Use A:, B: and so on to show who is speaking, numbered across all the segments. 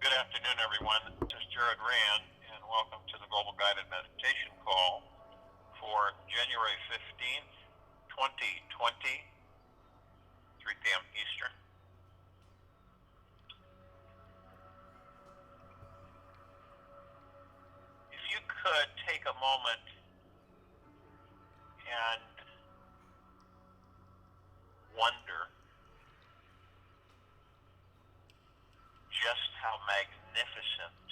A: Good afternoon, everyone. This is Jared Rand, and welcome to the Global Guided Meditation Call for January 15th, 2020, 3 p.m. Eastern. If you could take a moment and wonder just how magnificent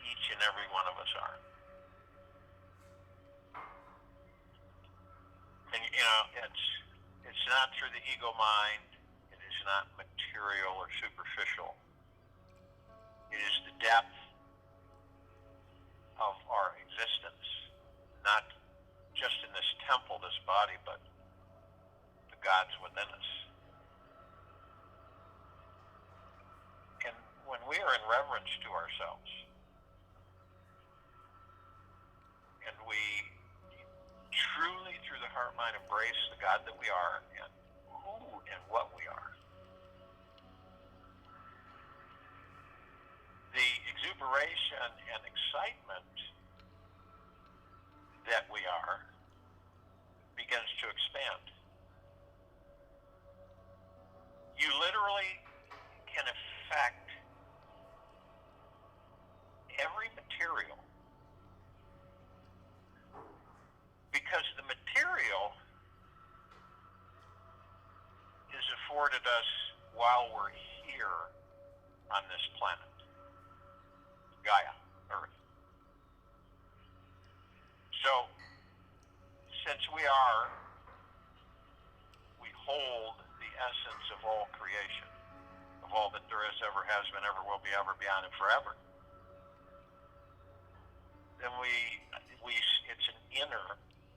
A: each and every one of us are. And it's not through the ego mind, it is not material or superficial. It is the depth of our existence, not just in this temple, this body, but the gods within us. And when we are in reverence to ourselves, and we truly, through the heart mind, embrace the God that we are and who and what we are, the exuberation and excitement that we are begins to expand. You literally can affect every material, because the material is afforded us while we're here on this planet, Gaia, Earth. So, since we hold the essence of all creation, of all that there is, ever has been, ever will be, ever beyond, and forever, then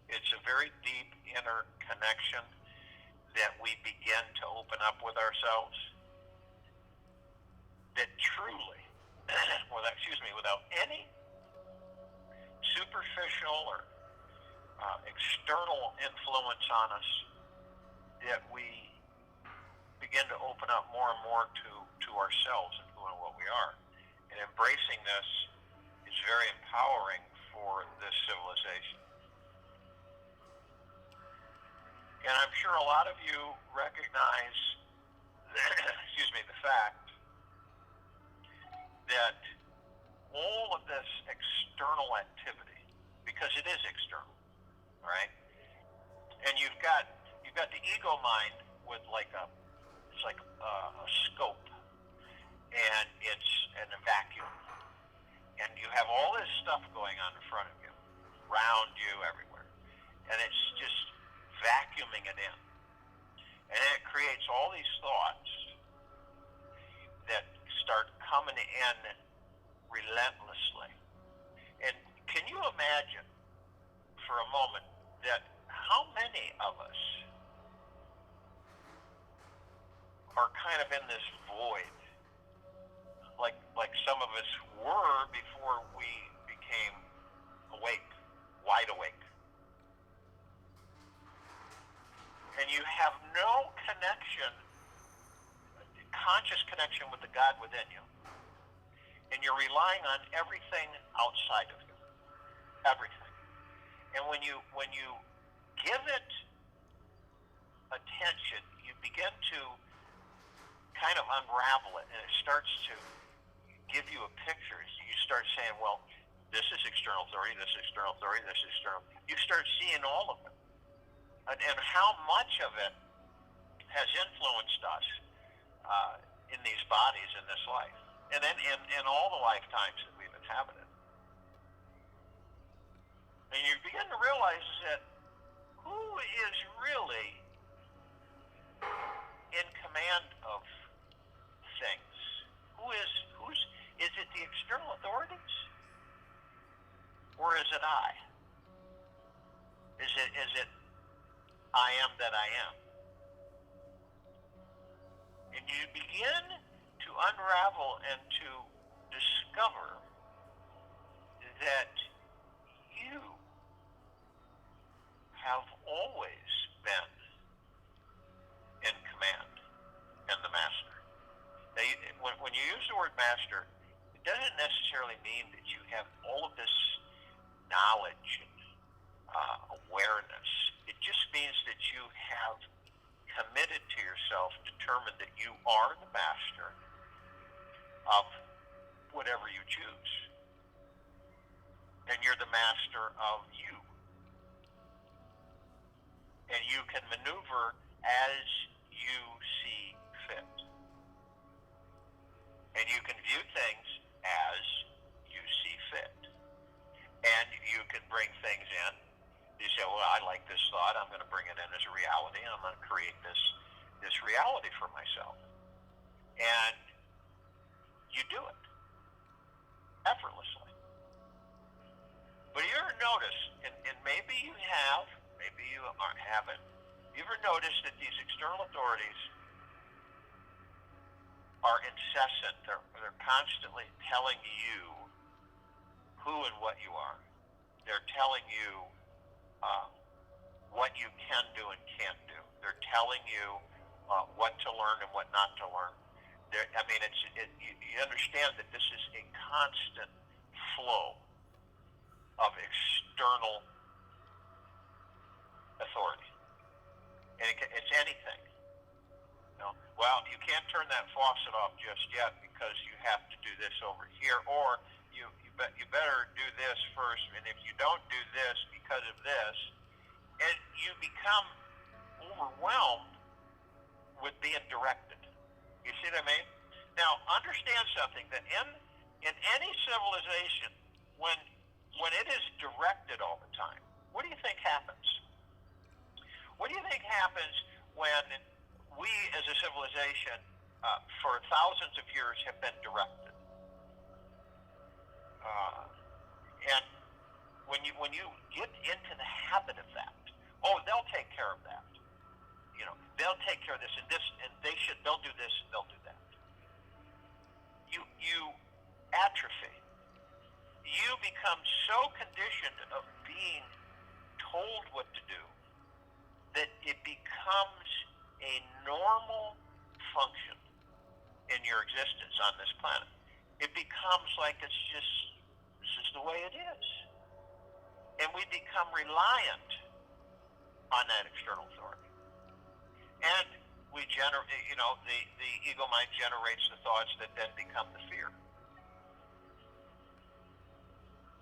A: it's a very deep inner connection that we begin to open up with ourselves, that truly, without any superficial or external influence on us, that we begin to open up more and more to ourselves and who and what we are. And embracing this is very empowering for this civilization. And I'm sure a lot of you recognize the fact that all of this external activity, because it is external, right? And you've got the ego mind with it's like a scope, and it's in a vacuum, and you have all this stuff going on in front of you, around you, everywhere, and it's just vacuuming it in, and it creates all these thoughts that start coming in relentlessly. And can you imagine for a moment that how many of us are kind of in this void, like some of us were before we became awake, wide awake. And you have no connection, conscious connection with the God within you. And you're relying on everything outside of you. Everything. And when you give it attention, you begin to kind of unravel it, and it starts to give you a picture. You start saying, well, this is external authority, this is external authority, this is external. You start seeing all of it. And how much of it has influenced us in these bodies in this life, and then in all the lifetimes that we've inhabited. And you begin to realize that who is really in command of things? Is it the external authorities? Or is it I? Is it I am that I am? And you begin to unravel and to discover that you have always been in command and the master. Now, when you use the word master, it doesn't necessarily mean that you have all of this knowledge and awareness. It just means that you have committed to yourself, determined that you are the master of whatever you choose. And you're the master of you. And you can maneuver as you see fit. And you can view things as you see fit. And you can bring things in. You say, well, I like this thought. I'm going to bring it in as a reality. And I'm going to create this reality for myself. And you do it effortlessly. But you ever notice, and maybe you have, maybe you haven't, you ever noticed that these external authorities are incessant? They're constantly telling you who and what you are. They're telling you what you can do and can't do. They're telling you what to learn and what not to learn. You understand that this is a constant flow of external authority. And it's anything. Well, you can't turn that faucet off just yet because you have to do this over here, or you better do this first, and if you don't do this because of this, and you become overwhelmed with being directed. You see what I mean? Now, understand something, that in any civilization, when it is directed all the time, what do you think happens? What do you think happens when we as a civilization for thousands of years have been directed? And when you get into the habit of that, they'll take care of that. They'll take care of this and this, and they'll do this and they'll do that. You atrophy. You become so conditioned of being told what to do that it becomes a normal function in your existence on this planet. It becomes like this is the way it is. And we become reliant on that external authority. And we generate, the ego mind generates the thoughts that then become the fear.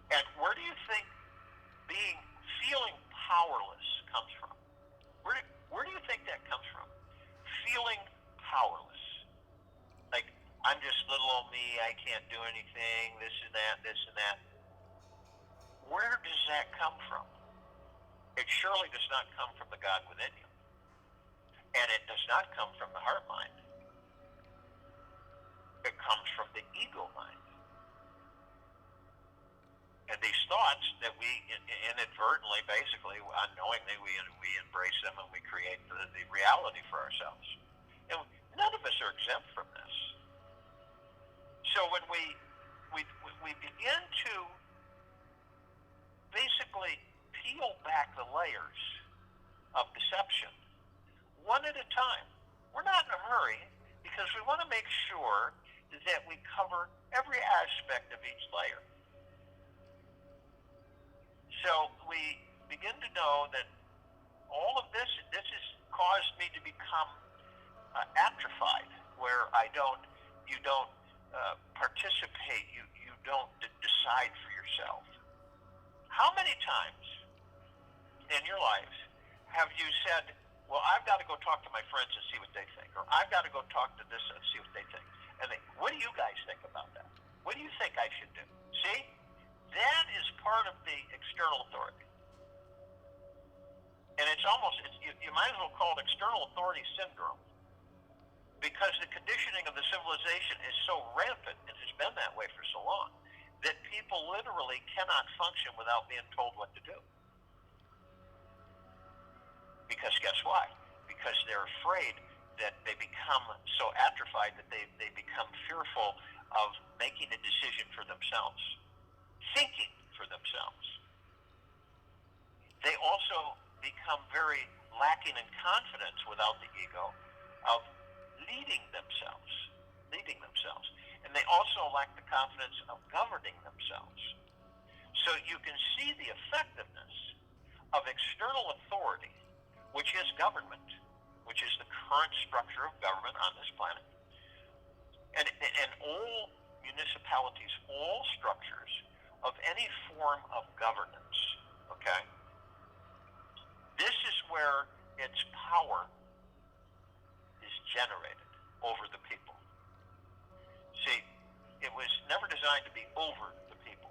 A: And where do you think feeling powerless comes from? Where do you think that comes from? Feeling powerless. Like, I'm just little old me, I can't do anything, this and that. Where does that come from? It surely does not come from the God within you. And it does not come from the heart mind. It comes from the ego mind. And these thoughts that we inadvertently, basically, unknowingly, we embrace them and we create the reality for ourselves. And none of us are exempt from this. So when we begin to basically peel back the layers of deception, one at a time. We're not in a hurry because we want to make sure that we cover every aspect of each layer. So we begin to know that all of this has caused me to become atrophied, where you don't participate, you don't decide for yourself. How many times in your life have you said, well, I've got to go talk to my friends and see what they think, or I've got to go talk to this and see what they think. And what do you guys think about that? What do you think I should do? See? That is part of the external authority. And it's you might as well call it external authority syndrome, because the conditioning of the civilization is so rampant and has been that way for so long that people literally cannot function without being told what to do. Because guess why? Because they're afraid that they become so atrophied that they become fearful of making a decision for themselves, thinking for themselves. They also become very lacking in confidence without the ego of leading themselves. and they also lack the confidence of governing themselves. So you can see the effectiveness of external authority, which is government, which is the current structure of government on this planet. And all municipalities, all structures of any form of governance, okay? This is where its power is generated over the people. See, it was never designed to be over the people.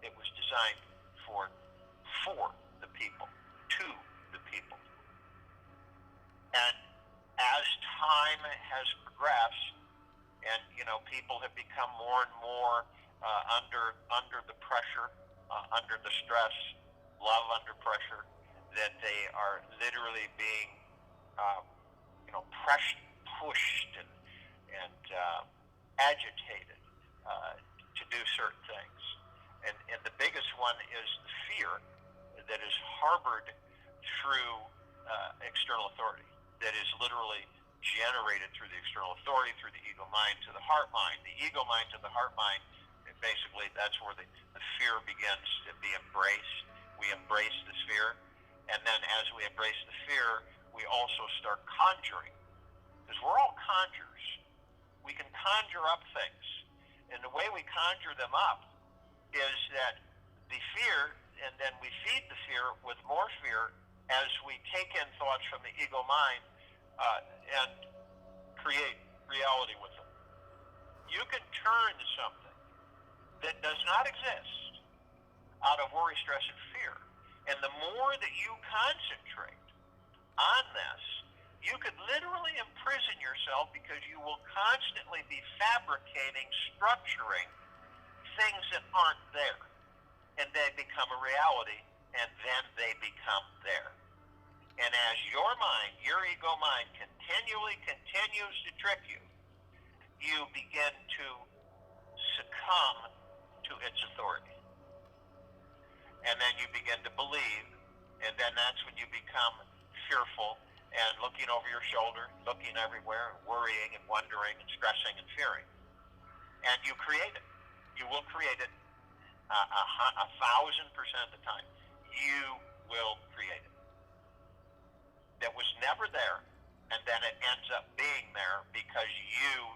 A: It was designed for the people, to the people. And as time has progressed, and people have become more and more under the pressure, under the stress, love under pressure, that they are literally being pushed and agitated to do certain things. And the biggest one is the fear that is harbored through external authority, that is literally generated through the external authority, through the ego mind to the heart mind. The ego mind to the heart mind, basically that's where the fear begins to be embraced. We embrace this fear, and then as we embrace the fear, we also start conjuring, because we're all conjurers. We can conjure up things, and the way we conjure them up is that the fear, and then we feed the fear with more fear as we take in thoughts from the ego mind and create reality with them. You can turn something that does not exist out of worry, stress, and fear. And the more that you concentrate on this, you could literally imprison yourself, because you will constantly be fabricating, structuring things that aren't there. And they become a reality, and then they become there. And as your mind, your ego mind, continues to trick you, you begin to succumb to its authority. And then you begin to believe, and then that's when you become fearful and looking over your shoulder, looking everywhere, and worrying and wondering and stressing and fearing. And you create it. You will create it 1,000% of the time. You will create it. That was never there, and then it ends up being there because you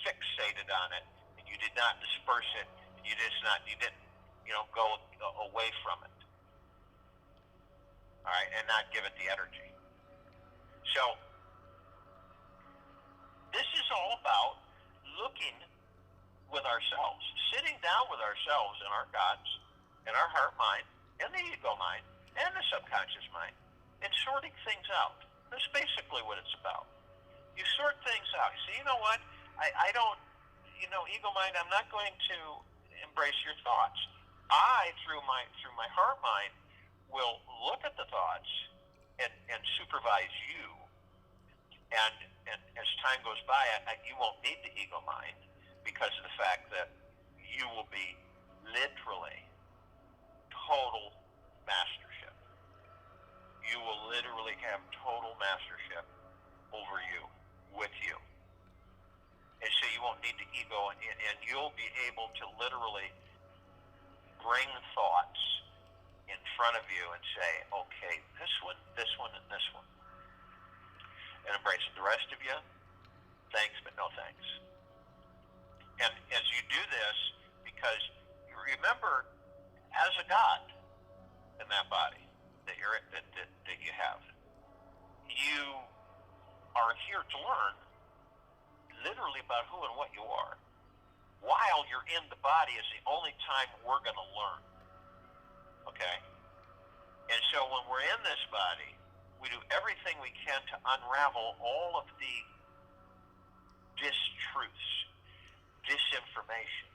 A: fixated on it, and you did not disperse it, and you didn't go away from it. All right, and not give it the energy. So this is all about looking with ourselves, sitting down with ourselves and our gods, and our heart mind, and the ego mind, and the subconscious mind, and sorting things out. That's basically what it's about. You sort things out. You say, you know what? I don't, ego mind, I'm not going to embrace your thoughts. I, through my heart mind, will look at the thoughts and supervise you. And as time goes by, you won't need the ego mind, because of the fact that you will be literally total mastership. You will literally have total mastership over you, with you. And so you won't need the ego, and you'll be able to literally bring thoughts in front of you and say, okay, this one, and this one. And embrace it. The rest of you, thanks, but no thanks. And as you do this, because you remember, as a God in that body that you have, you are here to learn literally about who and what you are. While you're in the body is the only time we're going to learn. Okay? And so when we're in this body, we do everything we can to unravel all of the distruths, disinformation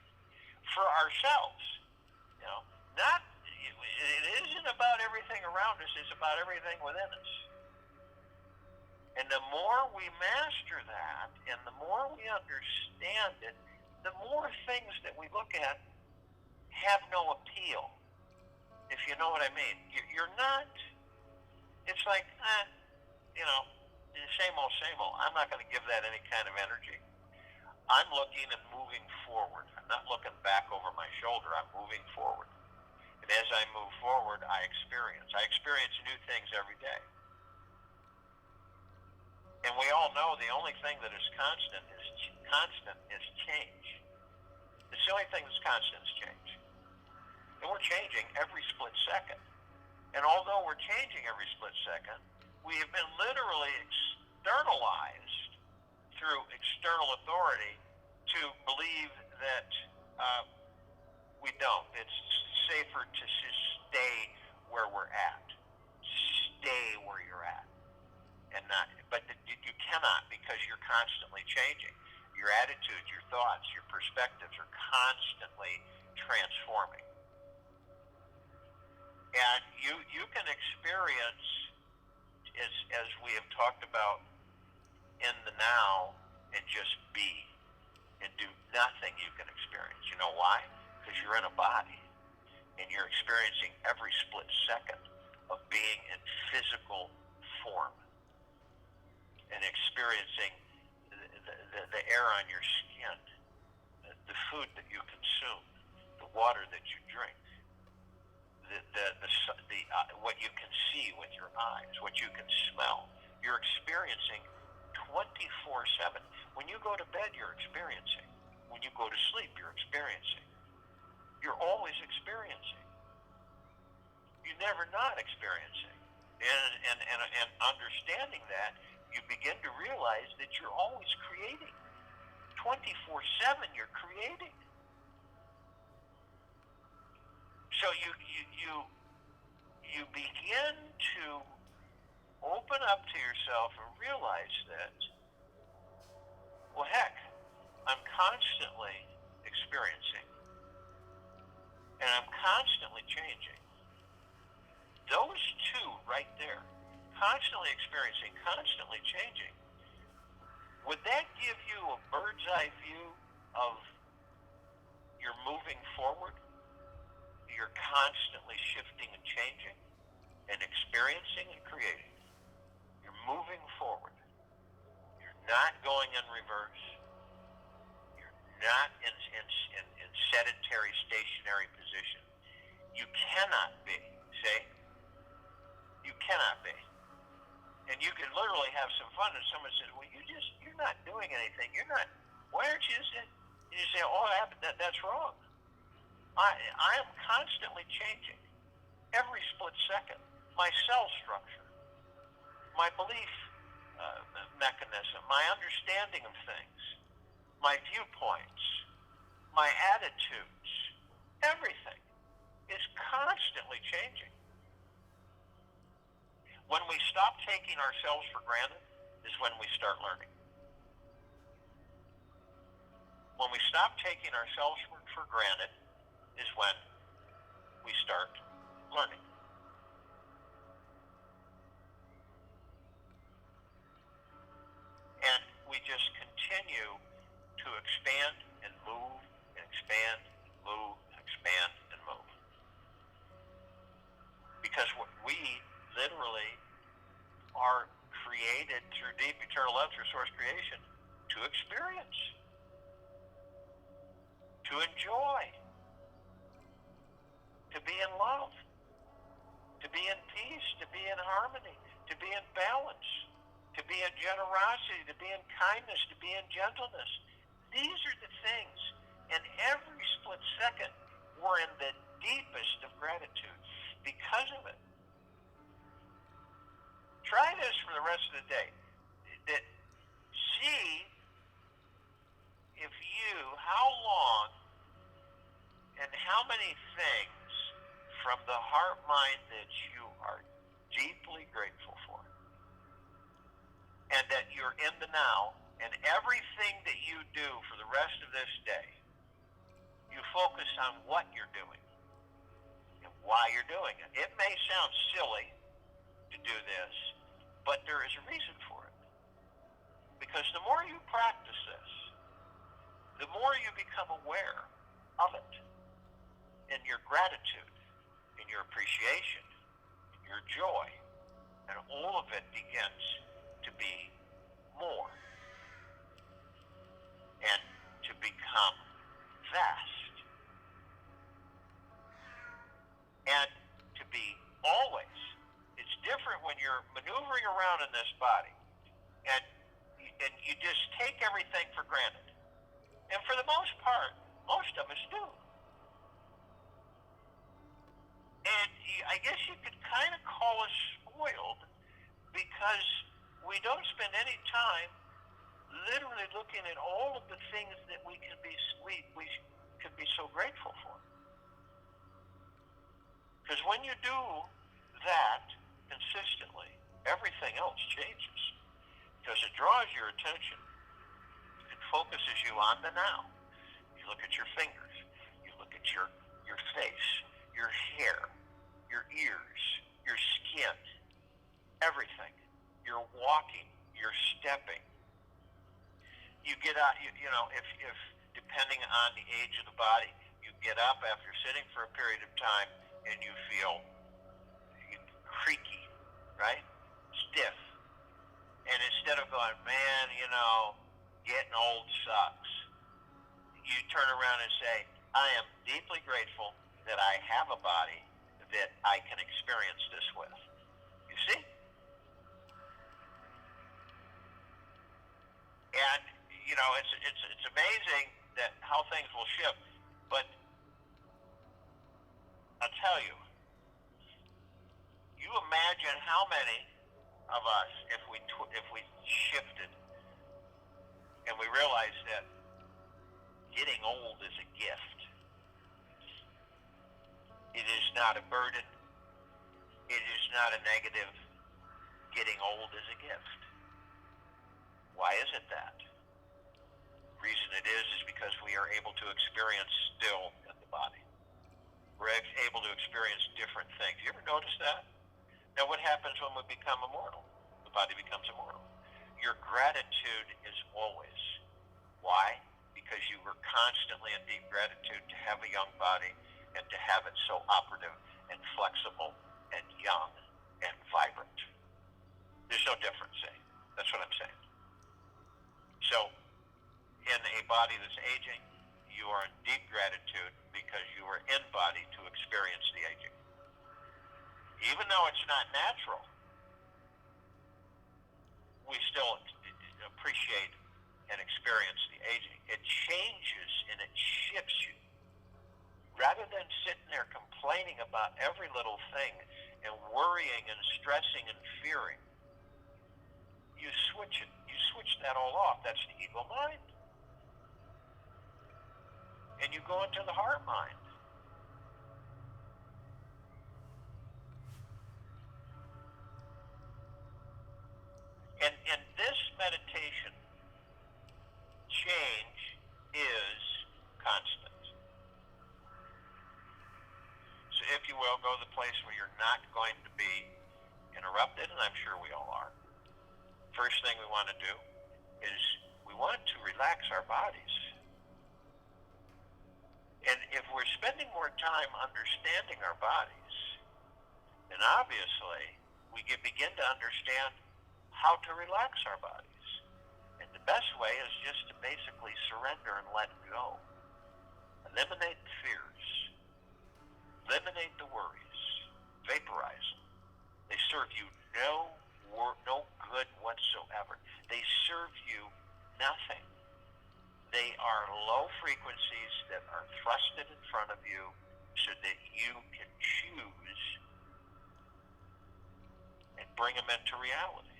A: for ourselves. It isn't about everything around us, it's about everything within us. And the more we master that, and the more we understand it, the more things that we look at have no appeal, if you know what I mean. You're not, it's like, same old, same old. I'm not going to give that any kind of energy. I'm looking and moving forward. I'm not looking back over my shoulder. I'm moving forward. And as I move forward, I experience. I experience new things every day. And we all know the only thing that is constant is change. It's the only thing that's constant is change. And we're changing every split second. And although we're changing every split second, we have been literally externalized through external authority to believe that we don't. It's safer to just stay where we're at. Stay where you're at. And not, but you cannot, because you're constantly changing. Your attitudes, your thoughts, your perspectives are constantly transforming. And you can experience, as we have talked about, in the now, and just be and do nothing. You can experience. You know why? Because you're in a body and you're experiencing every split second of being in physical form and experiencing the air on your skin, the food that you consume, the water that you drink, what you can see with your eyes, what you can smell. You're experiencing 24/7. When you go to bed, you're experiencing. When you go to sleep, you're experiencing. You're always experiencing. You're never not experiencing. And understanding that, you begin to realize that you're always creating. 24/7, you're creating. So you begin to open up to yourself and realize that, well, heck, I'm constantly experiencing, and I'm constantly changing. Those two right there, constantly experiencing, constantly changing, would that give you a bird's eye view of you're moving forward? You're constantly shifting and changing and experiencing and creating. You're moving forward. You're not going in reverse. You're not in sedentary, stationary position. You cannot be, see? You cannot be. And you can literally have some fun and someone says, well, you're not doing anything. Why aren't you just, and you say, oh, that's wrong. I am constantly changing every split second. My cell structure, my belief mechanism, my understanding of things, my viewpoints, my attitudes, everything is constantly changing. When we stop taking ourselves for granted is when we start learning. When we stop taking ourselves for granted is when we start learning. And we just continue to expand and move and expand and move and expand and move. Because we literally are created through deep eternal love, through source creation, to experience, to enjoy, to be in love, to be in peace, to be in harmony, to be in balance, to be in generosity, to be in kindness, to be in gentleness. These are the things. And every split second, we're in the deepest of gratitude because of it. Try this for the rest of the day. See if how long and how many things from the heart mind that you are deeply grateful for. And that you're in the now, and everything that you do for the rest of this day, you focus on what you're doing and why you're doing it. It may sound silly to do this, but there is a reason for it. Because the more you practice this, the more you become aware of it, and your gratitude, and your appreciation, and your joy, and all of it begins to be more. And become vast. And to be always, it's different when you're maneuvering around in this body and you just take everything for granted. And for the most part, most of us do. And I guess you could kind of call us spoiled because we don't spend any time literally looking at all of the things that we could be so grateful for. Because when you do that consistently, everything else changes. Because it draws your attention. It focuses you on the now. You look at your fingers. You look at your face, your hair, your ears, your skin, everything. You're walking. You're stepping. You get out, if depending on the age of the body, you get up after sitting for a period of time and you feel creaky, right? Stiff. And instead of going, man, getting old sucks, you turn around and say, I am deeply grateful that I have a body that I can experience this with. You see? And, it's amazing that how things will shift. But I'll tell you, you imagine how many of us, if we shifted and we realized that getting old is a gift. It is not a burden. It is not a negative. Getting old is a gift. Why is it that? The reason it is because we are able to experience still in the body. We're able to experience different things. You ever notice that? Now, what happens when we become immortal? The body becomes immortal. Your gratitude is always. Why? Because you were constantly in deep gratitude to have a young body and to have it so operative and flexible and young and vibrant. There's no difference, see? That's what I'm saying. So, in a body that's aging, you are in deep gratitude because you are in body to experience the aging. Even though it's not natural, we still appreciate and experience the aging. It changes and it shifts you. Rather than sitting there complaining about every little thing and worrying and stressing and fearing, you switch it. You switch that all off. That's the ego mind. And you go into the heart mind. And this meditation change is constant. So if you will, go to the place where you're not going to be interrupted, and I'm sure we all are. First thing we want to do is we want to relax our bodies. And if we're spending more time understanding our bodies, then obviously we can begin to understand how to relax our bodies. And the best way is just to basically surrender and let go. Eliminate the fears. Eliminate the worries. Vaporize them. They serve you no good whatsoever. They serve you nothing. They are low frequencies that are thrusted in front of you so that you can choose and bring them into reality.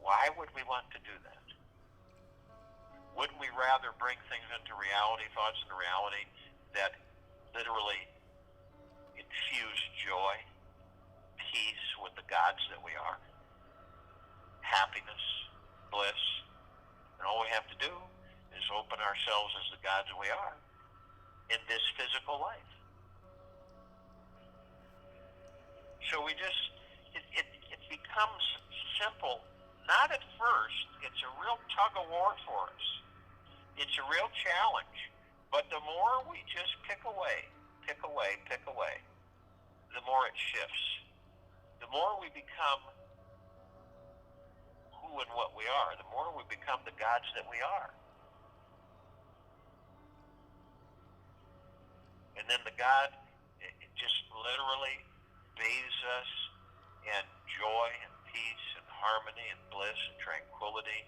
A: Why would we want to do that? Wouldn't we rather bring things into reality, thoughts into reality, that literally infuse joy, peace with the gods that we are, happiness, bliss, and all we have to do is open ourselves as the gods we are in this physical life. So we just, it becomes simple. Not at first. It's a real tug of war for us. It's a real challenge. But the more we just pick away, the more it shifts. The more we become who and what we are, the more we become the gods that we are. And then the God it just literally bathes us in joy and peace and harmony and bliss and tranquility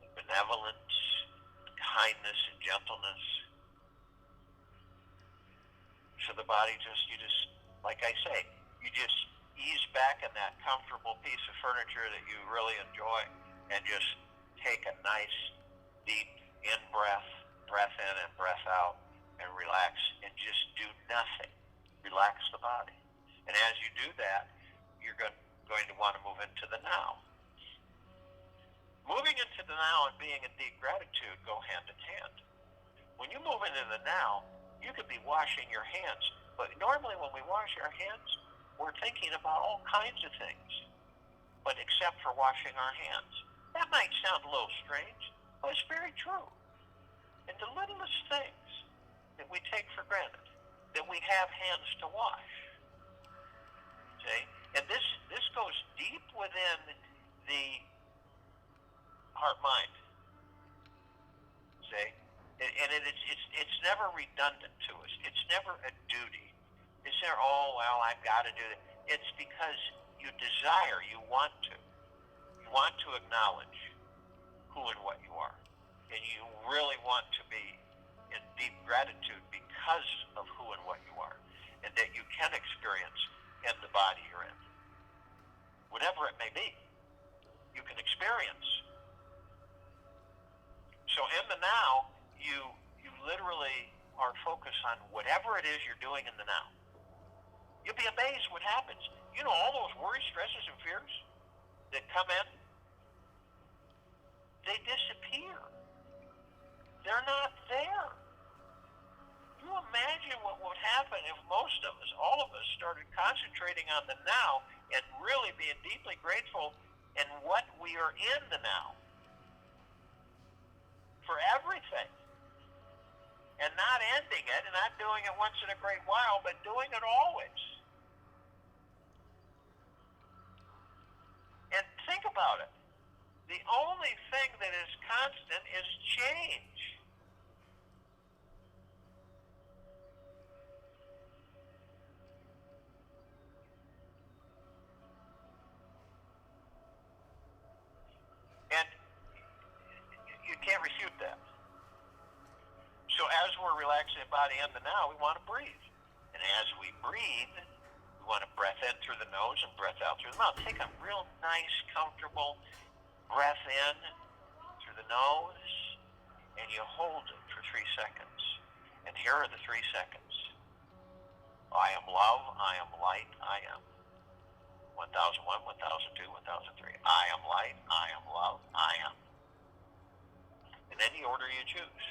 A: and benevolence, and kindness and gentleness. So the body you just, like I say, you just ease back in that comfortable piece of furniture that you really enjoy and just take a nice, deep in-breath, breath in and breath out, and relax and just do nothing. Relax the body. And as you do that, you're going to want to move into the now. Moving into the now and being in deep gratitude go hand in hand. When you move into the now, you could be washing your hands, but normally when we wash our hands, we're thinking about all kinds of things, but except for washing our hands. That might sound a little strange, but it's very true. And the littlest things that we take for granted, that we have hands to wash. See? And this goes deep within the heart-mind. See? And it's never redundant to us. It's never a duty. It's never, oh, well, I've got to do that. It's because you desire, you want to. You want to acknowledge who and what you are. And you really want to be in deep gratitude because of who and what you are. And that you can experience in the body you're in. Whatever it may be, you can experience. So in the now, you literally are focused on whatever it is you're doing in the now. You'll be amazed what happens. You know, all those worries, stresses, and fears that come in, they disappear. They're not there. You imagine what would happen if most of us, all of us, started concentrating on the now and really being deeply grateful in what we are in the now. For everything. And not ending it and not doing it once in a great while, but doing it always. And think about it. The only thing that is constant is change. And you can't refute that. So as we're relaxing the body in the now, we want to breathe. And as we breathe, we want to breath in through the nose and breath out through the mouth. Take a real nice, comfortable breath in through the nose, and you hold it for 3 seconds. And here are the 3 seconds. I am love, I am light, I am. 1001, 1002, 1003. I am light, I am love, I am. In any order you choose.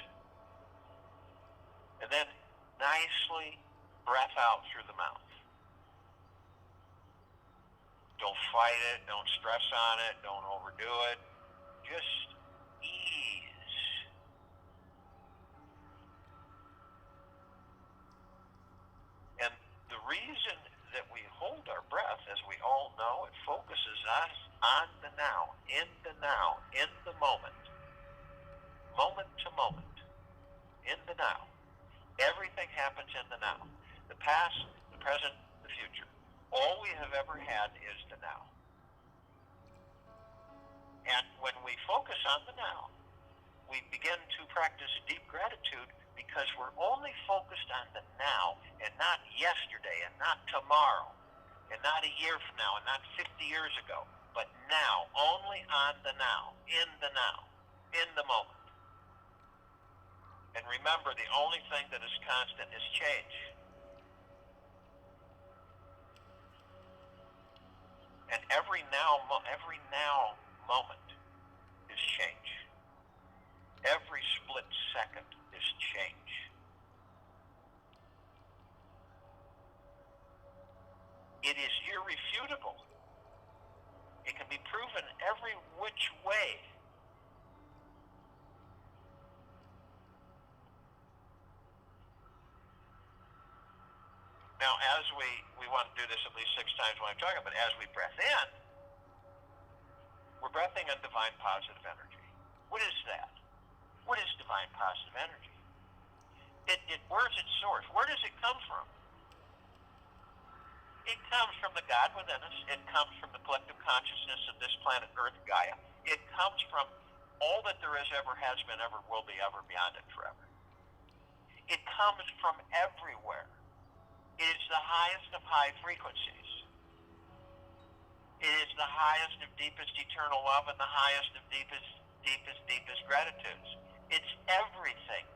A: And then nicely breath out through the mouth. Don't fight it, don't stress on it, don't overdo it. Just ease. And the reason that we hold our breath, as we all know, it focuses us on the now, in the moment to moment, in the now. Everything happens in the now. The past, the present, the future. All we have ever had is the now. And when we focus on the now, we begin to practice deep gratitude because we're only focused on the now and not yesterday and not tomorrow and not a year from now and not 50 years ago, but now, only on the now, in the moment. And remember, the only thing that is constant is change. And every now moment is change. Every split second is change. It is irrefutable. It can be proven every which way. Now, as we want to do this at least 6 times when I'm talking, but as we breath in, we're breathing in divine positive energy. What is that? What is divine positive energy? Where's its source? Where does it come from? It comes from the God within us. It comes from the collective consciousness of this planet Earth, Gaia. It comes from all that there is, ever has been, ever will be, ever beyond and forever. It comes from everywhere. It is the highest of high frequencies. It is the highest of deepest eternal love and the highest of deepest gratitudes. It's everything.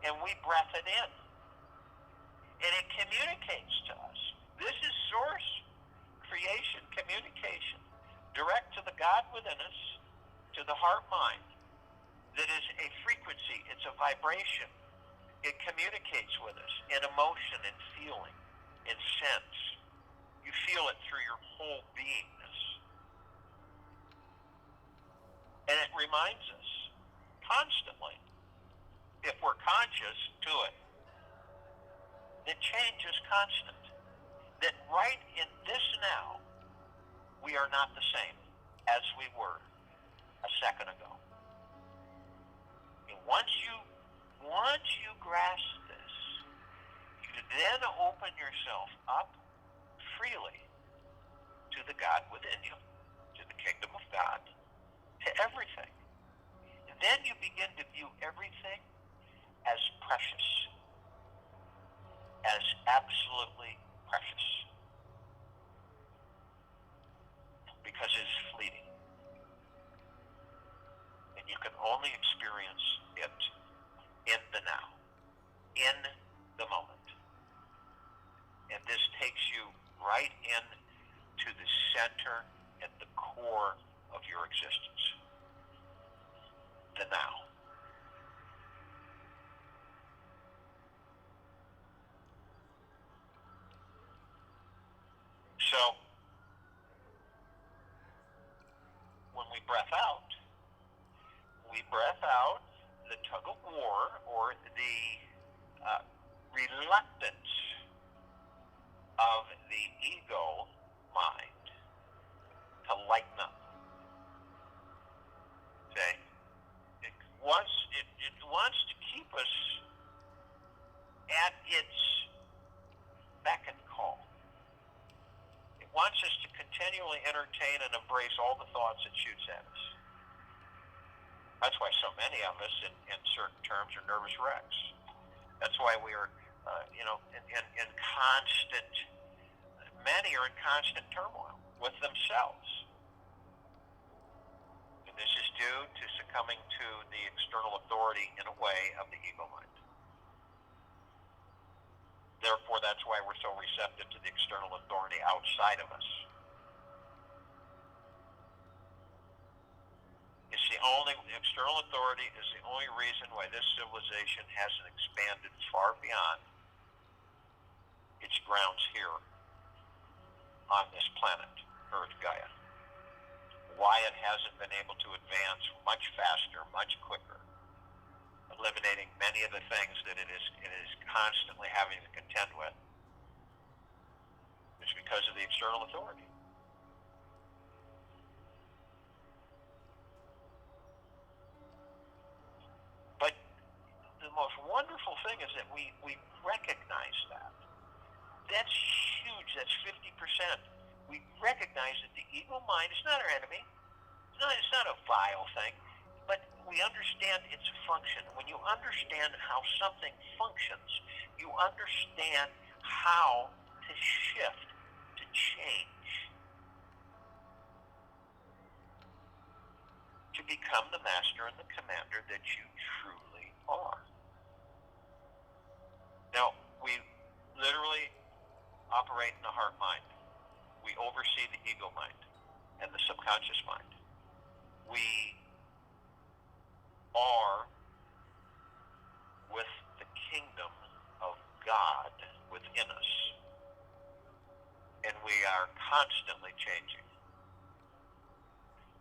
A: And we breath it in. And it communicates to us. This is source, creation, communication, direct to the God within us, to the heart mind, that is a frequency, it's a vibration. It communicates with us in emotion and feeling, in sense. You feel it through your whole beingness. And it reminds us constantly, if we're conscious to it, that change is constant. That right in this now, we are not the same as we were a second ago. And once you grasp this, you then open yourself up freely to the God within you, to the kingdom of God, to everything. And then you begin to view everything as precious, as absolutely precious, because it's fleeting. And you can only experience it in the now, in the moment. And this takes you right in to the center and the core of your existence, the now. So, when we breath out the tug of war, or the reluctance of the ego mind to lighten up. Okay? It wants to keep us at its beck and call. It wants us to continually entertain and embrace all the thoughts it shoots at us. That's why so many of us, in certain terms, are nervous wrecks. That's why we are, in constant, many are in constant turmoil with themselves. And this is due to succumbing to the external authority, in a way, of the ego mind. Therefore, that's why we're so receptive to the external authority outside of us. External authority is the only reason why this civilization hasn't expanded far beyond its grounds here on this planet, Earth, Gaia. Why it hasn't been able to advance much faster, much quicker, eliminating many of the things that it is constantly having to contend with, is because of the external authority. But the most wonderful thing is that we recognize that. That's huge. That's 50%. We recognize that the ego mind is not our enemy. It's not a vile thing. But we understand its function. When you understand how something functions, you understand how to shift, to change, to become the master and the commander that you truly are. Now, we literally operate in the heart mind. We oversee the ego mind and the subconscious mind. We are with the kingdom of God within us. And we are constantly changing,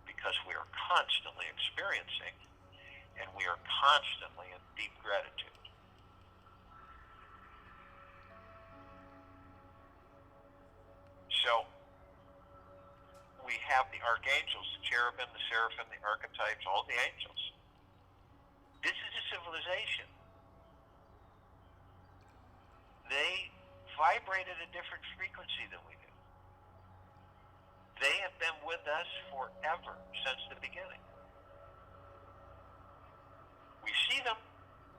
A: because we are constantly experiencing, and we are constantly in deep gratitude. So, we have the archangels, the cherubim, the seraphim, the archetypes, all the angels. This is a civilization they vibrate at a different frequency than we do. They have been with us forever, since the beginning. We see them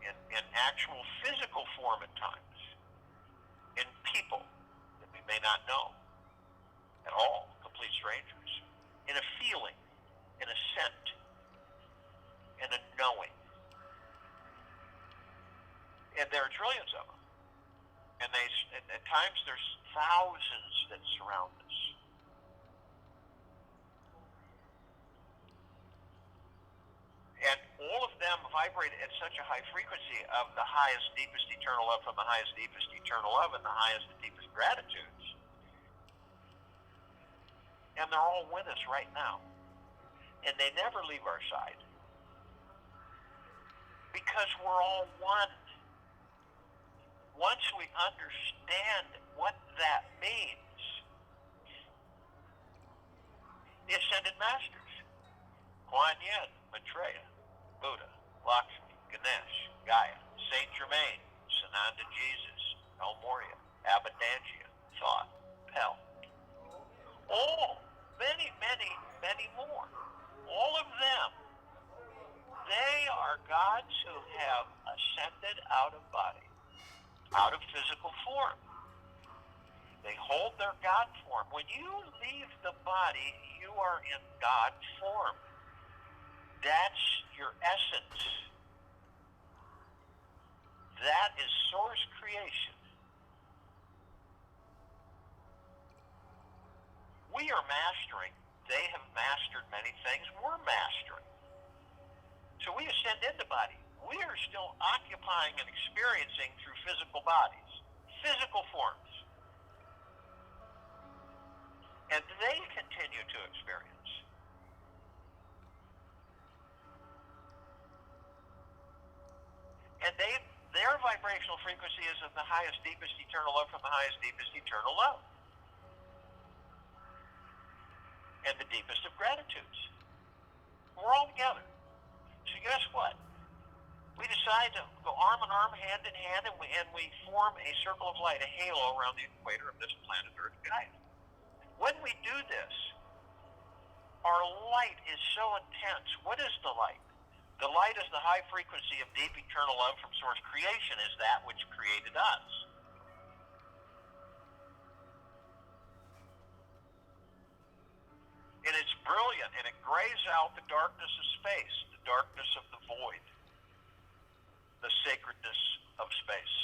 A: in actual physical form at times, in people that we may not know at all, complete strangers, in a feeling, in a scent, in a knowing. And there are trillions of them. And at times there's thousands that surround us. And all of them vibrate at such a high frequency of the highest, deepest eternal love from the highest, deepest eternal love and the highest and deepest gratitudes. And they're all with us right now. And they never leave our side. Because we're all one. Once we understand what that means, the Ascended Masters, Kuan Yin, Maitreya, Buddha, Lakshmi, Ganesh, Gaia, Saint Germain, Sananda Jesus, El Morya, Abundantia, Thoth, Pell. All, many, many, many more. All of them, they are gods who have ascended out of body, out of physical form. They hold their God form. When you leave the body, you are in God form. That's your essence. That is source creation. We are mastering. They have mastered many things. We're mastering. So we ascend into body. We are still occupying and experiencing through physical bodies, physical forms. And they continue to experience. And their vibrational frequency is of the highest, deepest eternal love from the highest, deepest eternal love. And the deepest of gratitudes. We're all together. So guess what? We decide to go arm in arm, hand in hand, and we form a circle of light, a halo around the equator of this planet Earth, Gaia. When we do this, our light is so intense. What is the light? The light is the high frequency of deep eternal love from source creation, is that which created us. And it's brilliant, and it grays out the darkness of space, the darkness of the void, the sacredness of space.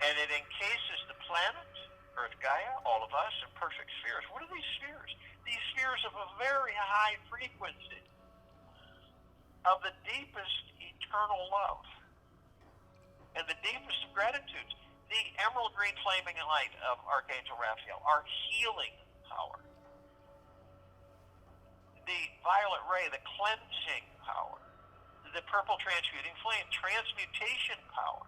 A: And it encases the planet, Earth Gaia, all of us, in perfect spheres. What are these spheres? These spheres of a very high frequency, of the deepest eternal love, and the deepest of gratitudes. The emerald green flaming light of Archangel Raphael, our healing power. The violet ray, the cleansing power. The purple transmuting flame, transmutation power.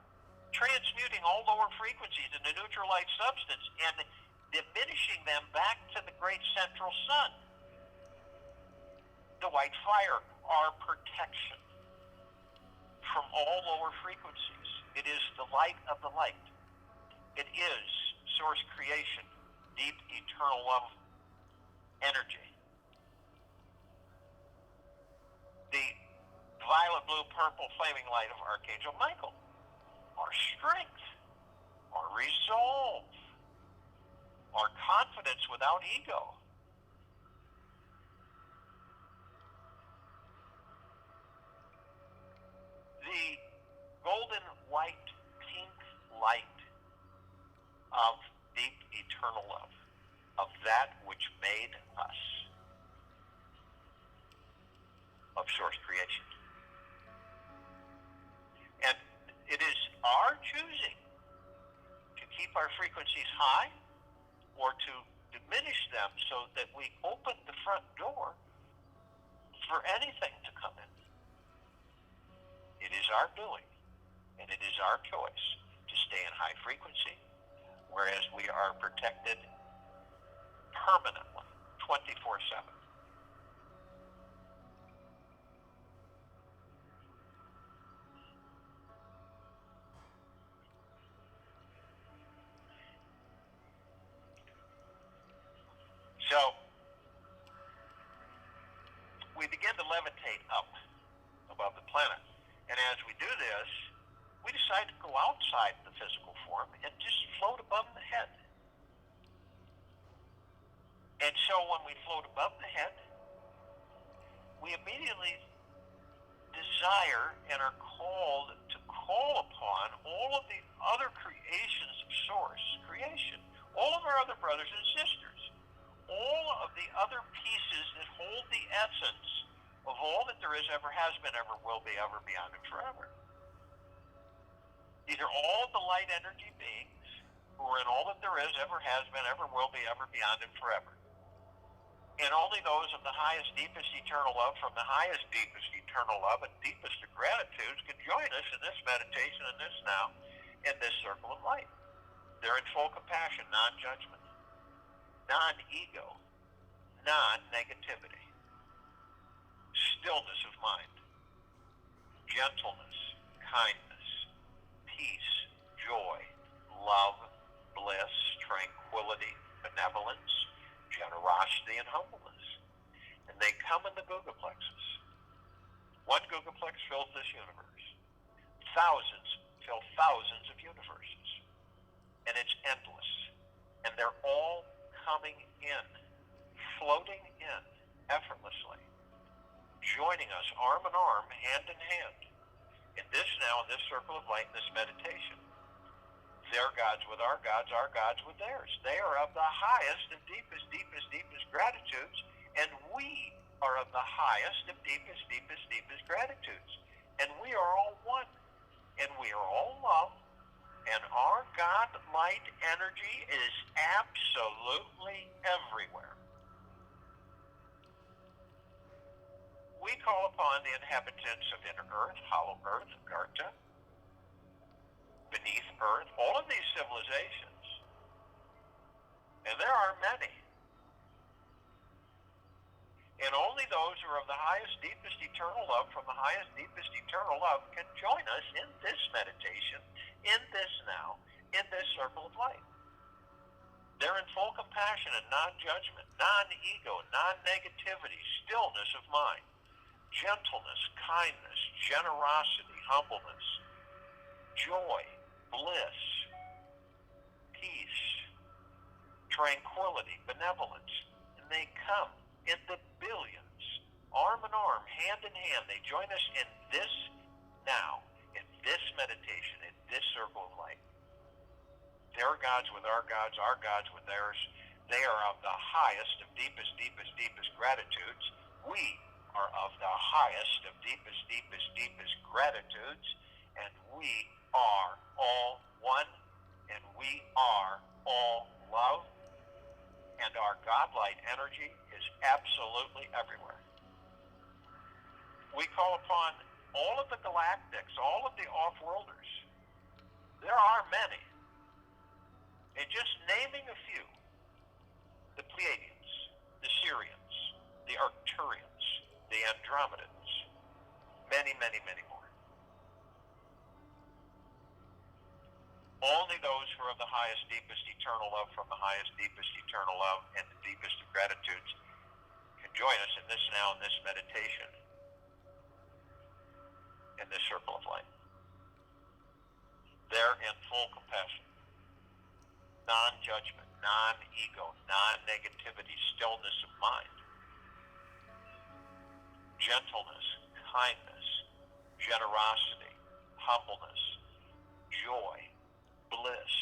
A: Transmuting all lower frequencies into neutral light substance and diminishing them back to the great central sun. The white fire, our protection from all lower frequencies. It is the light of the light. It is source creation, deep eternal love energy. The violet, blue, purple flaming light of Archangel Michael, our strength, our resolve, our confidence without ego. The golden white pink light of deep eternal love, of that which made us, of source creation. And it is our choosing to keep our frequencies high or to diminish them so that we open the front door for anything to come in. It is our doing, and it is our choice to stay in high frequency, whereas we are protected permanently, 24/7. So we begin to levitate up above the planet. And as we do this, we decide to go outside the physical form and just float above the head. And so when we float above the head, we immediately desire and are called to call upon all of the other creations of Source creation, all of our other brothers and sisters, all of the other pieces that hold the essence of all that there is, ever has been, ever will be, ever beyond, and forever. These are all the light energy beings who are in all that there is, ever has been, ever will be, ever beyond, and forever. And only those of the highest, deepest, eternal love from the highest, deepest, eternal love and deepest of gratitudes can join us in this meditation, in this now, in this circle of light. They're in full compassion, non-judgment, non-ego, non-negativity, stillness of mind, gentleness, kindness, peace, joy, love, bliss, tranquility, benevolence, generosity, and humbleness. And they come in the Guga plexus. One Guga plex fills this universe. Thousands fill thousands of universes. And it's endless. And they're all coming in, floating in effortlessly, joining us arm in arm, hand in hand, in this now, in this circle of light, in this meditation. Their gods with our gods with theirs. They are of the highest and deepest, deepest, deepest gratitudes, and we are of the highest and deepest, deepest, deepest gratitudes. And we are all one, and we are all love, and our God light energy is absolutely everywhere. We call upon the inhabitants of inner earth, hollow earth, Garta, beneath earth, all of these civilizations, and there are many, and only those who are of the highest, deepest, eternal love from the highest, deepest, eternal love can join us in this meditation, in this now, in this circle of light. They're in full compassion and non-judgment, non-ego, non-negativity, stillness of mind, gentleness, kindness, generosity, humbleness, joy, bliss, peace, tranquility, benevolence. And they come in the billions, arm in arm, hand in hand. They join us in this now, in this meditation, in this circle of light. Their gods with our gods with theirs. They are of the highest of deepest, deepest, deepest gratitudes. We are of the highest of deepest, deepest, deepest gratitudes. And we are all one, and we are all love, and our God-light energy is absolutely everywhere. We call upon all of the galactics, all of the off-worlders. There are many. And just naming a few, the Pleiadians, the Syrians, the Arcturians, the Andromedans, many, many, many more. Only those who are of the highest, deepest, eternal love from the highest, deepest, eternal love and the deepest of gratitudes can join us in this now, in this meditation, in this circle of light. They're in full compassion, non-judgment, non-ego, non-negativity, stillness of mind, gentleness, kindness, generosity, humbleness, joy, bliss,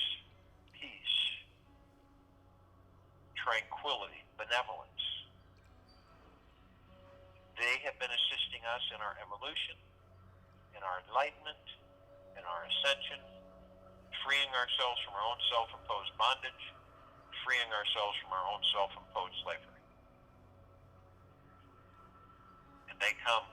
A: peace, tranquility, benevolence. They have been assisting us in our evolution, in our enlightenment, in our ascension, freeing ourselves from our own self-imposed bondage, freeing ourselves from our own self-imposed slavery. And they come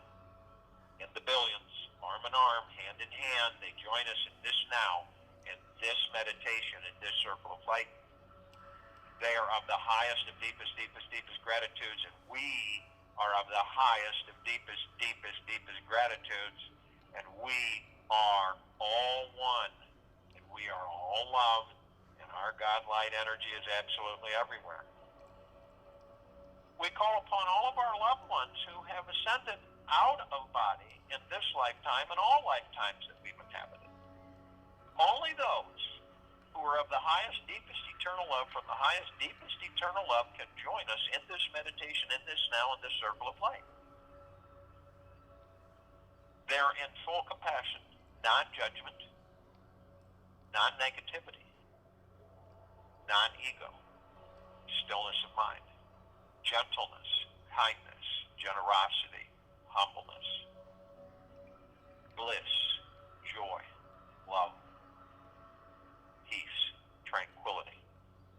A: in the billions, arm in arm, hand in hand. They join us in this now, in this meditation, in this circle of light. They are of the highest of deepest, deepest, deepest gratitudes, and we are of the highest of deepest, deepest, deepest gratitudes, and we are all one, and we are all love, and our God light energy is absolutely everywhere. We call upon all of our loved ones who have ascended out of body in this lifetime and all lifetimes that we've inhabited. Only those who are of the highest, deepest, eternal love from the highest, deepest, eternal love can join us in this meditation, in this now, in this circle of light. They're in full compassion, non-judgment, non-negativity, non-ego, stillness of mind, gentleness, kindness, generosity, humbleness, bliss, joy, love, peace, tranquility,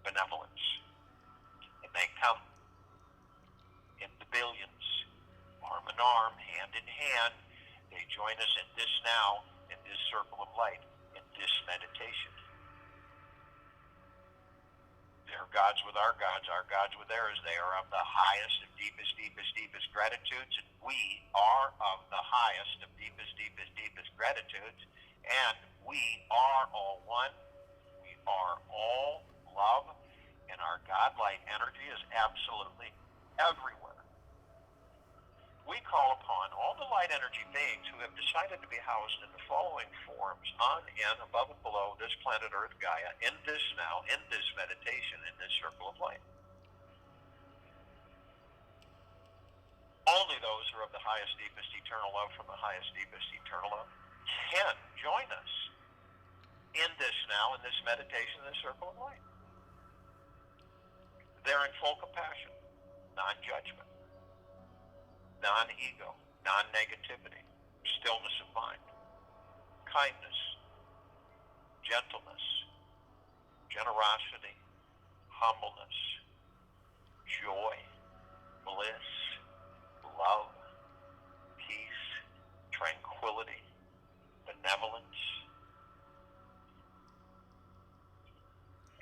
A: benevolence. And they come in the billions, arm in arm, hand in hand. They join us in this now, in this circle of light, in this meditation. They're gods with our gods with theirs. They are of the highest of deepest, deepest, deepest gratitudes, and we are of the highest of deepest, deepest, deepest gratitudes, and we are all one. We are all love, and our God-light energy is absolutely everywhere. We call upon all the light energy beings who have decided to be housed in the following forms on and above and below this planet Earth Gaia, in this now, in this meditation, in this circle of light. Only those who are of the highest, deepest, eternal love from the highest, deepest, eternal love can join us in this now, in this meditation, in this circle of light. They're in full compassion, non-judgment, non-ego, non-negativity, stillness of mind, kindness, gentleness, generosity, humbleness, joy, bliss, love, peace, tranquility, benevolence.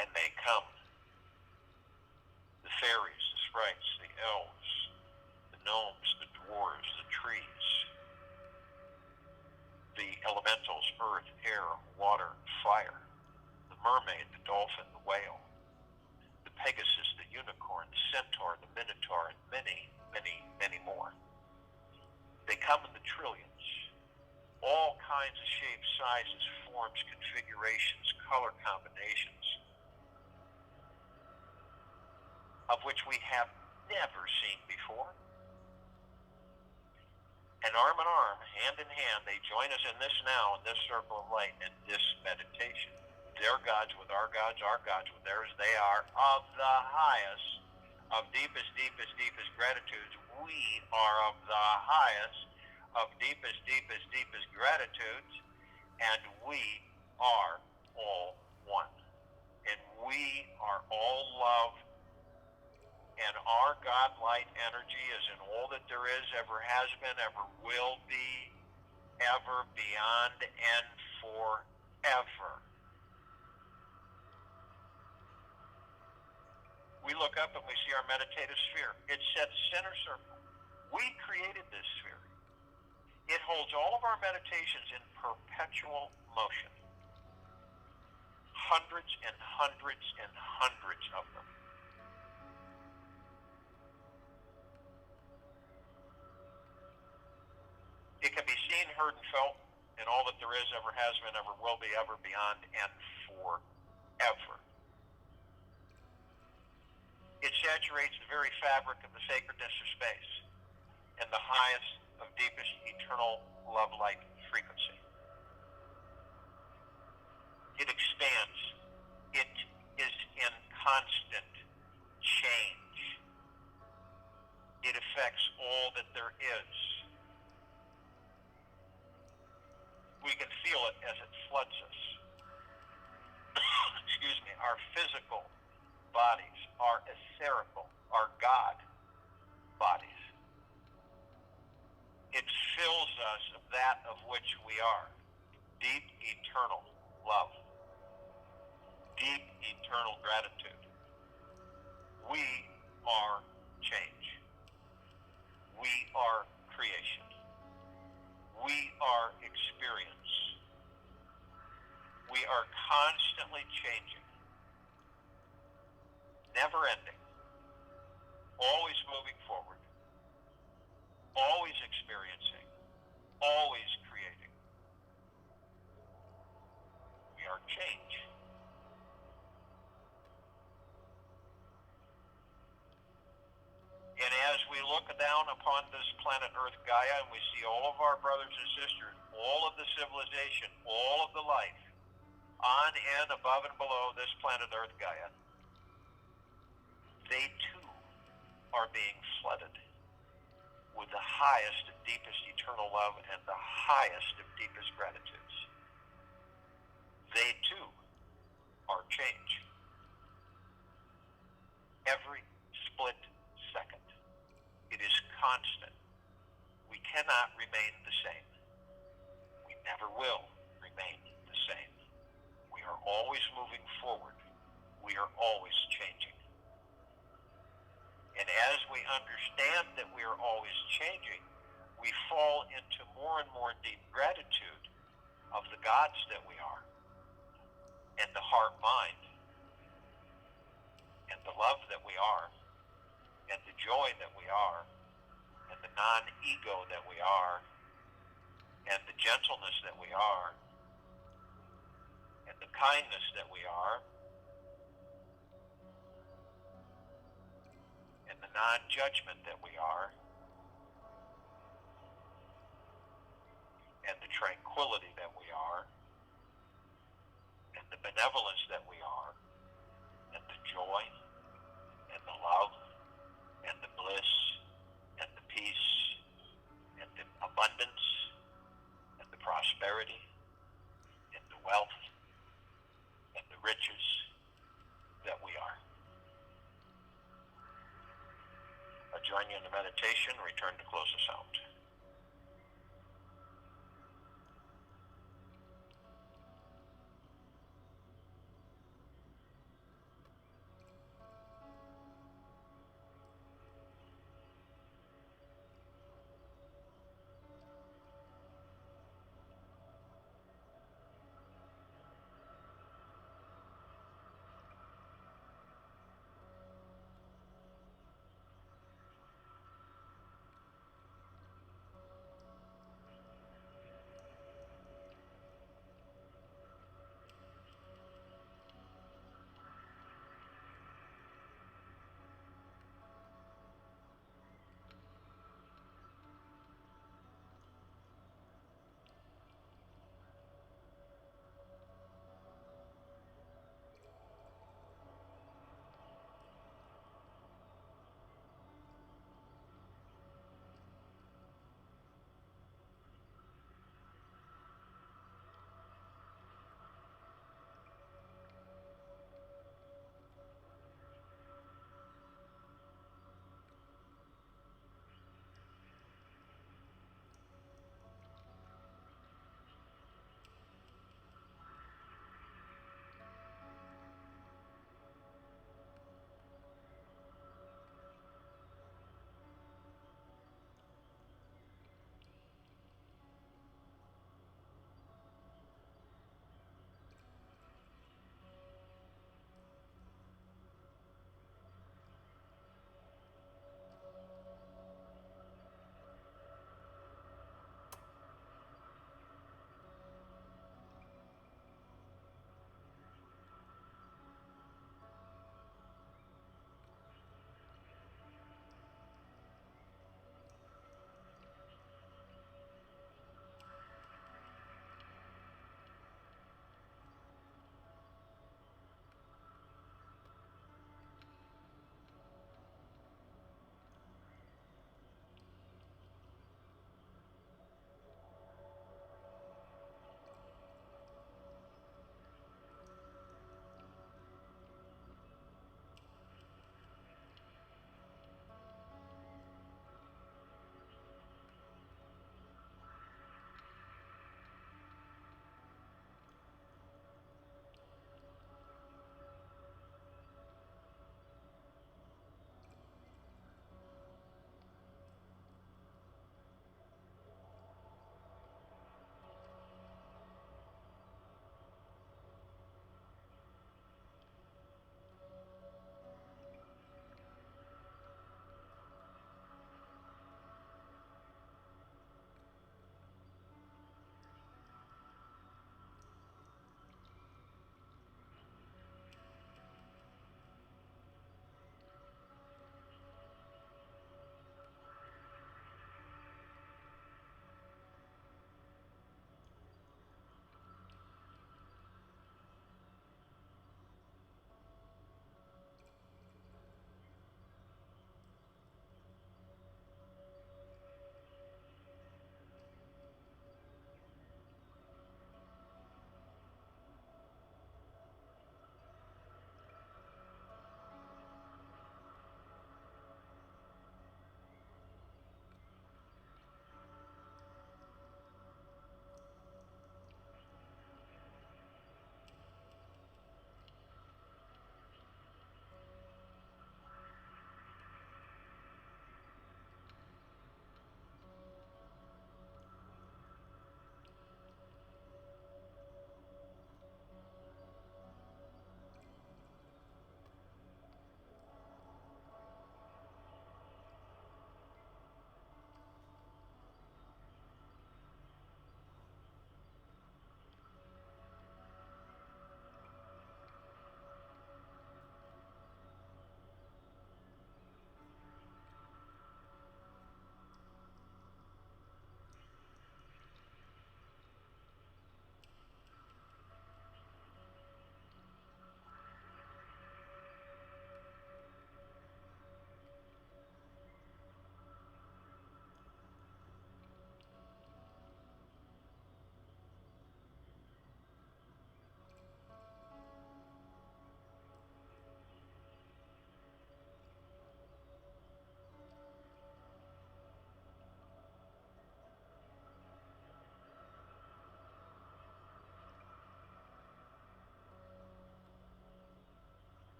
A: And they come, the fairies, the sprites, the elves, the gnomes, the dwarves, the trees, the elementals, earth, air, water, fire, the mermaid, the dolphin, the whale, the Pegasus, the unicorn, the centaur, the minotaur, and many, many, many more. They come in the trillions, all kinds of shapes, sizes, forms, configurations, color combinations, of which we have never seen before. And arm in arm, hand in hand, they join us in this now, in this circle of light, in this meditation. Their gods with our gods with theirs. They are of the highest, of deepest, deepest, deepest gratitudes. We are of the highest, of deepest, deepest, deepest gratitudes, and we are all one. And we are all love. And our God-light energy is in all that there is, ever has been, ever will be, ever, beyond, and forever. We look up and we see our meditative sphere. It's set center circle. We created this sphere. It holds all of our meditations in perpetual motion. Hundreds and hundreds and hundreds of them. It can be seen, heard, and felt in all that there is, ever has been, ever will be, ever, beyond, and forever. It saturates the very fabric of the sacredness of space and the highest of deepest eternal love-light frequency. It expands. It is in constant change. It affects all that there is. We can feel it as it floods us. Excuse me, our physical bodies, our etherical, our God bodies. It fills us of that of which we are. Deep, eternal love. Deep, eternal gratitude. We are change. We are creation. We are experience. We are constantly changing, never ending, always moving forward, always experiencing, always creating. We are change. And as we look down upon this planet Earth Gaia and we see all of our brothers and sisters, all of the civilization, all of the life, on and above and below this planet Earth Gaia, they too are being flooded with the highest and deepest eternal love and the highest and deepest gratitudes. They too are change. Every split second. It is constant. We cannot remain the same. We never will remain the same. We are always moving forward. We are always changing. And as we understand that we are always changing, we fall into more and more deep gratitude of the gods that we are, and the heart mind, and the love that we are, and the joy that we are, and the non-ego that we are, and the gentleness that we are, and the kindness that we are, and the non-judgment that we are, and the tranquility that we are, and the benevolence that we are, and the joy, and the love, and the bliss, and the peace, and the abundance, and the prosperity, and the wealth, and the riches that we are. I'll join you in the meditation, return to close us out.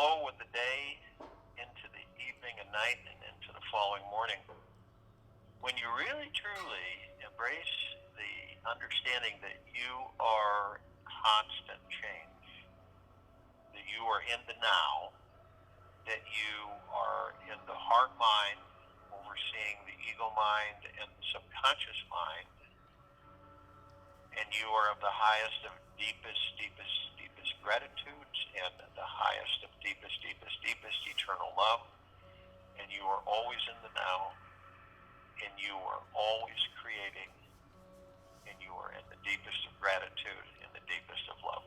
A: flow with the day into the evening and night and into the following morning. When you really truly embrace the understanding that you are constant change, that you are in the now, that you are in the heart mind, overseeing the ego mind and the subconscious mind, and you are of the highest of deepest gratitudes and the highest of deepest eternal love, and you are always in the now, and you are always creating, and you are in the deepest of gratitude, in the deepest of love.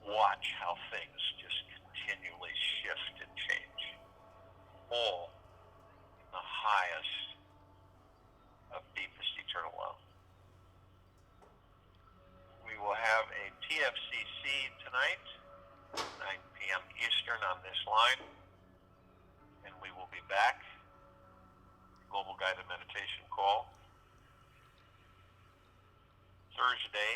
A: Watch how things just continually shift and change, all in the highest of deepest eternal love. We will have a TFCC tonight, 9 p.m. Eastern on this line, and we will be back, Global Guided Meditation Call, Thursday,